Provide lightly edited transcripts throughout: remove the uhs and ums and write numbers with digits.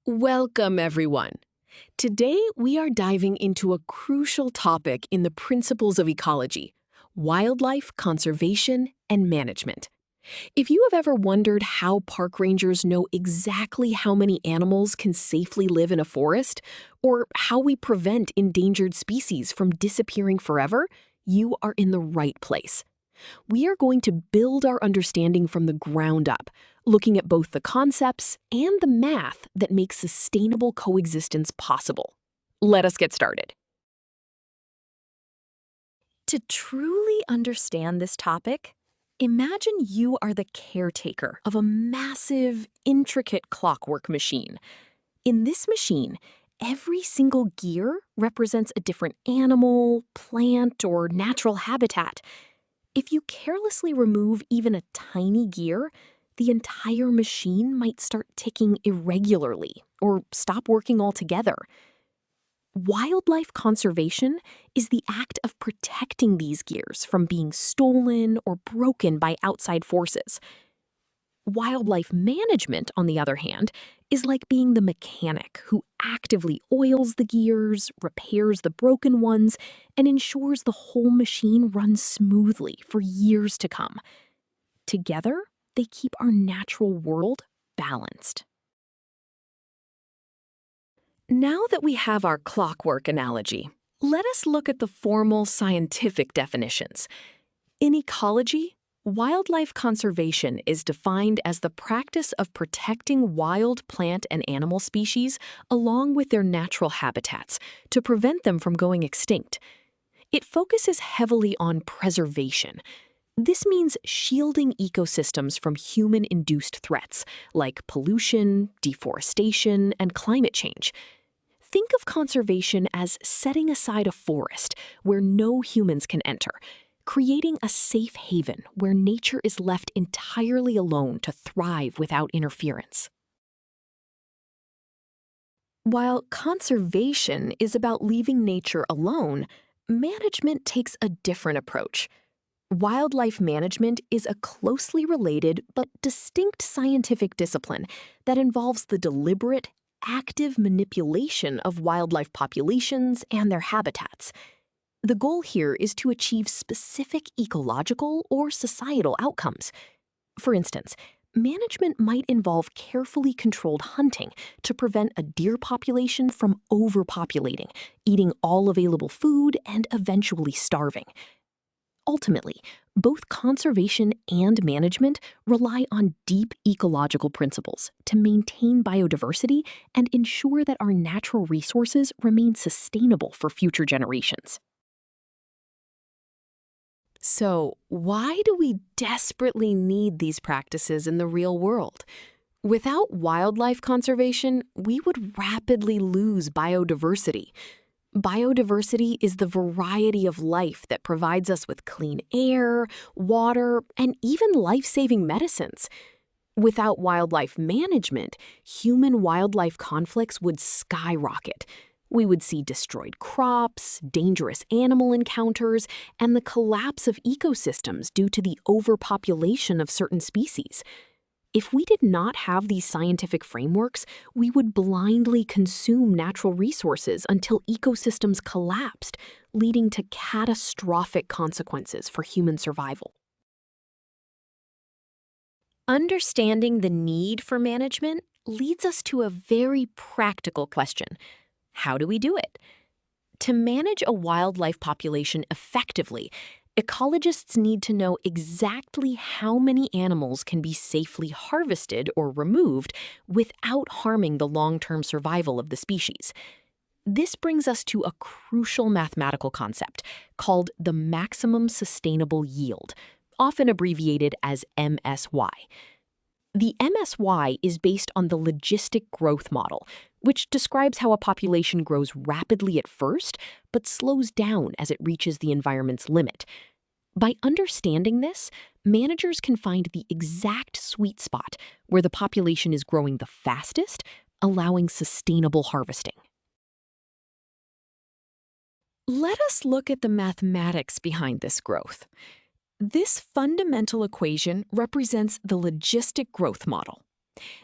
Welcome, everyone. Today, we are diving into a crucial topic in the principles of ecology: wildlife conservation and management. If you have ever wondered how park rangers know exactly how many animals can safely live in a forest, or how we prevent endangered species from disappearing forever, you are in the right place. We are going to build our understanding from the ground up, looking at both the concepts and the math that make sustainable coexistence possible. Let us get started. To truly understand this topic, imagine you are the caretaker of a massive, intricate clockwork machine. In this machine, every single gear represents a different animal, plant, or natural habitat. If you carelessly remove even a tiny gear, the entire machine might start ticking irregularly or stop working altogether. Wildlife conservation is the act of protecting these gears from being stolen or broken by outside forces. Wildlife management, on the other hand, is like being the mechanic who actively oils the gears, repairs the broken ones, and ensures the whole machine runs smoothly for years to come. Together, they keep our natural world balanced. Now that we have our clockwork analogy, let us look at the formal scientific definitions. In ecology, wildlife conservation is defined as the practice of protecting wild plant and animal species along with their natural habitats to prevent them from going extinct. It focuses heavily on preservation. This means shielding ecosystems from human-induced threats like pollution, deforestation, and climate change. Think of conservation as setting aside a forest where no humans can enter, creating a safe haven where nature is left entirely alone to thrive without interference. While conservation is about leaving nature alone, management takes a different approach. Wildlife management is a closely related but distinct scientific discipline that involves the deliberate, active manipulation of wildlife populations and their habitats. The goal here is to achieve specific ecological or societal outcomes. For instance, management might involve carefully controlled hunting to prevent a deer population from overpopulating, eating all available food, and eventually starving. Ultimately, both conservation and management rely on deep ecological principles to maintain biodiversity and ensure that our natural resources remain sustainable for future generations. So, why do we desperately need these practices in the real world? Without wildlife conservation, we would rapidly lose biodiversity. Biodiversity is the variety of life that provides us with clean air, water, and even life-saving medicines. Without wildlife management, human-wildlife conflicts would skyrocket. We would see destroyed crops, dangerous animal encounters, and the collapse of ecosystems due to the overpopulation of certain species. If we did not have these scientific frameworks, we would blindly consume natural resources until ecosystems collapsed, leading to catastrophic consequences for human survival. Understanding the need for management leads us to a very practical question. How do we do it? To manage a wildlife population effectively, ecologists need to know exactly how many animals can be safely harvested or removed without harming the long-term survival of the species. This brings us to a crucial mathematical concept called the maximum sustainable yield, often abbreviated as MSY. The MSY is based on the logistic growth model, which describes how a population grows rapidly at first, but slows down as it reaches the environment's limit. By understanding this, managers can find the exact sweet spot where the population is growing the fastest, allowing sustainable harvesting. Let us look at the mathematics behind this growth. This fundamental equation represents the logistic growth model.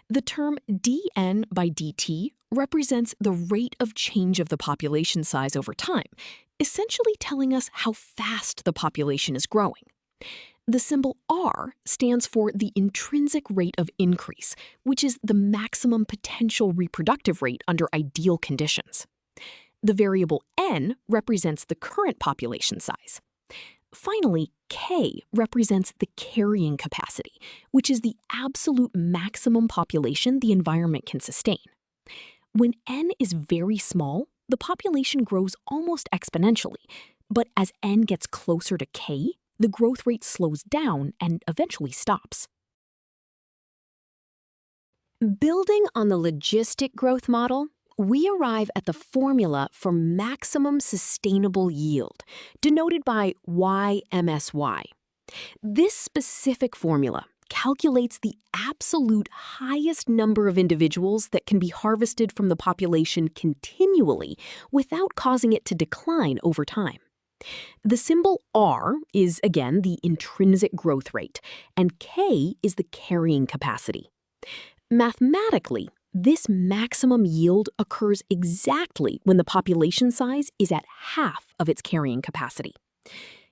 The term dn by dt represents the rate of change of the population size over time, essentially telling us how fast the population is growing. The symbol R stands for the intrinsic rate of increase, which is the maximum potential reproductive rate under ideal conditions. The variable N represents the current population size. Finally, K represents the carrying capacity, which is the absolute maximum population the environment can sustain. When N is very small, the population grows almost exponentially, but as N gets closer to K, the growth rate slows down and eventually stops. Building on the logistic growth model, we arrive at the formula for maximum sustainable yield, denoted by YMSY. This specific formula calculates the absolute highest number of individuals that can be harvested from the population continually without causing it to decline over time. The symbol R is, again, the intrinsic growth rate, and K is the carrying capacity. Mathematically, this maximum yield occurs exactly when the population size is at half of its carrying capacity.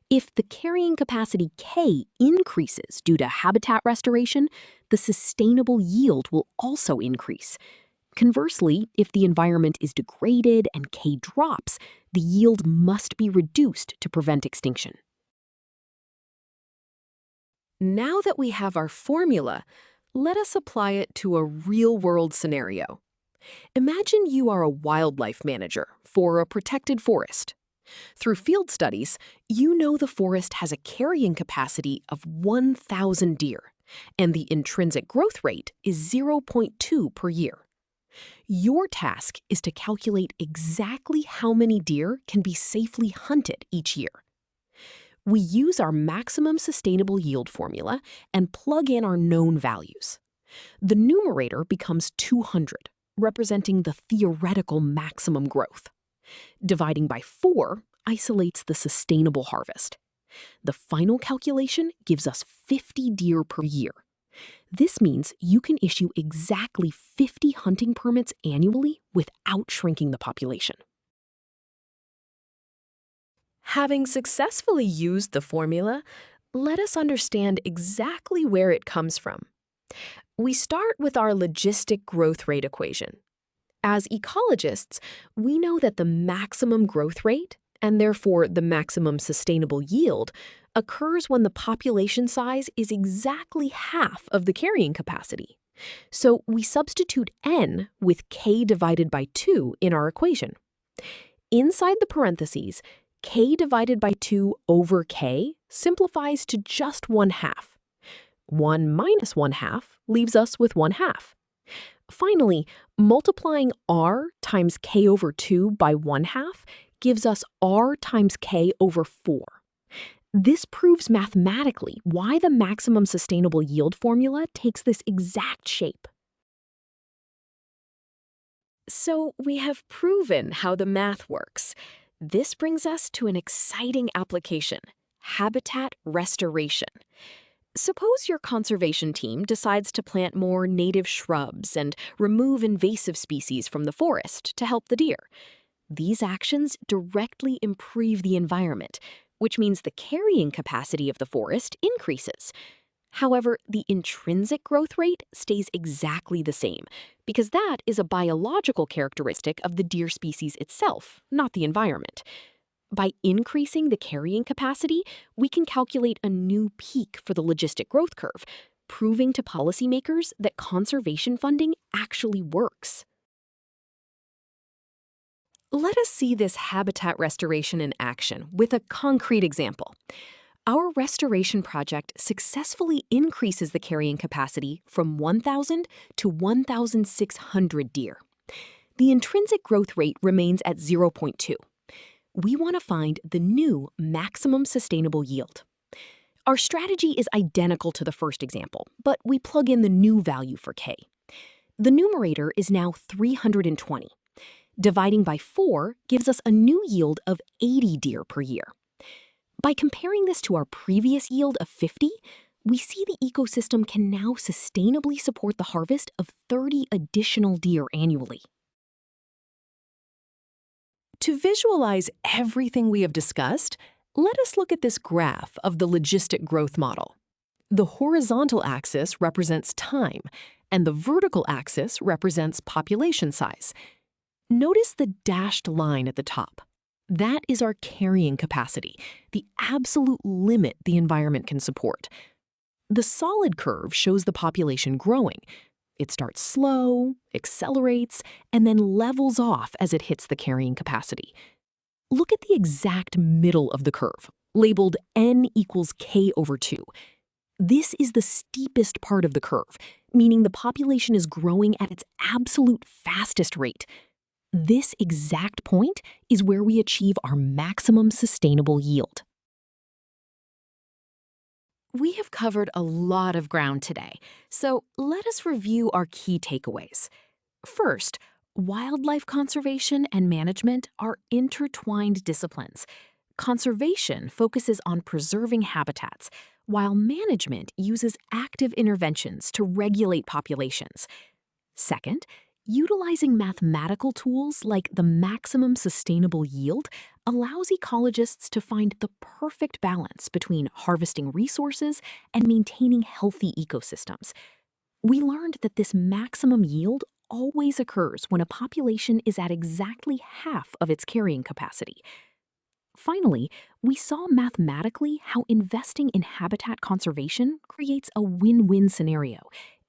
If the carrying capacity K increases due to habitat restoration, the sustainable yield will also increase. Conversely, if the environment is degraded and K drops, the yield must be reduced to prevent extinction. Now that we have our formula, let us apply it to a real-world scenario. Imagine you are a wildlife manager for a protected forest. Through field studies, you know the forest has a carrying capacity of 1,000 deer, and the intrinsic growth rate is 0.2 per year. Your task is to calculate exactly how many deer can be safely hunted each year. We use our maximum sustainable yield formula and plug in our known values. The numerator becomes 200, representing the theoretical maximum growth. Dividing by 4 isolates the sustainable harvest. The final calculation gives us 50 deer per year. This means you can issue exactly 50 hunting permits annually without shrinking the population. Having successfully used the formula, let us understand exactly where it comes from. We start with our logistic growth rate equation. As ecologists, we know that the maximum growth rate, and therefore the maximum sustainable yield, occurs when the population size is exactly half of the carrying capacity. So we substitute N with K divided by 2 in our equation. Inside the parentheses, K divided by 2 over K simplifies to just 1/2. 1 minus 1/2 leaves us with 1/2. Finally, multiplying R times K over 2 by 1/2 gives us R times K over 4. This proves mathematically why the maximum sustainable yield formula takes this exact shape. So we have proven how the math works. This brings us to an exciting application: habitat restoration. Suppose your conservation team decides to plant more native shrubs and remove invasive species from the forest to help the deer. These actions directly improve the environment, which means the carrying capacity of the forest increases. However, the intrinsic growth rate stays exactly the same, because that is a biological characteristic of the deer species itself, not the environment. By increasing the carrying capacity, we can calculate a new peak for the logistic growth curve, proving to policymakers that conservation funding actually works. Let us see this habitat restoration in action with a concrete example. Our restoration project successfully increases the carrying capacity from 1,000 to 1,600 deer. The intrinsic growth rate remains at 0.2. We want to find the new maximum sustainable yield. Our strategy is identical to the first example, but we plug in the new value for K. The numerator is now 320. Dividing by 4 gives us a new yield of 80 deer per year. By comparing this to our previous yield of 50, we see the ecosystem can now sustainably support the harvest of 30 additional deer annually. To visualize everything we have discussed, let us look at this graph of the logistic growth model. The horizontal axis represents time, and the vertical axis represents population size. Notice the dashed line at the top. That is our carrying capacity, the absolute limit the environment can support. The solid curve shows the population growing. It starts slow, accelerates, and then levels off as it hits the carrying capacity. Look at the exact middle of the curve, labeled n equals k over 2. This is the steepest part of the curve, meaning the population is growing at its absolute fastest rate. This exact point is where we achieve our maximum sustainable yield. We have covered a lot of ground today, so let us review our key takeaways. First, wildlife conservation and management are intertwined disciplines. Conservation focuses on preserving habitats, while management uses active interventions to regulate populations. Second, utilizing mathematical tools like the maximum sustainable yield allows ecologists to find the perfect balance between harvesting resources and maintaining healthy ecosystems. We learned that this maximum yield always occurs when a population is at exactly half of its carrying capacity. Finally, we saw mathematically how investing in habitat conservation creates a win-win scenario,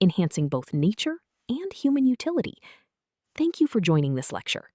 enhancing both nature and human utility. Thank you for joining this lecture.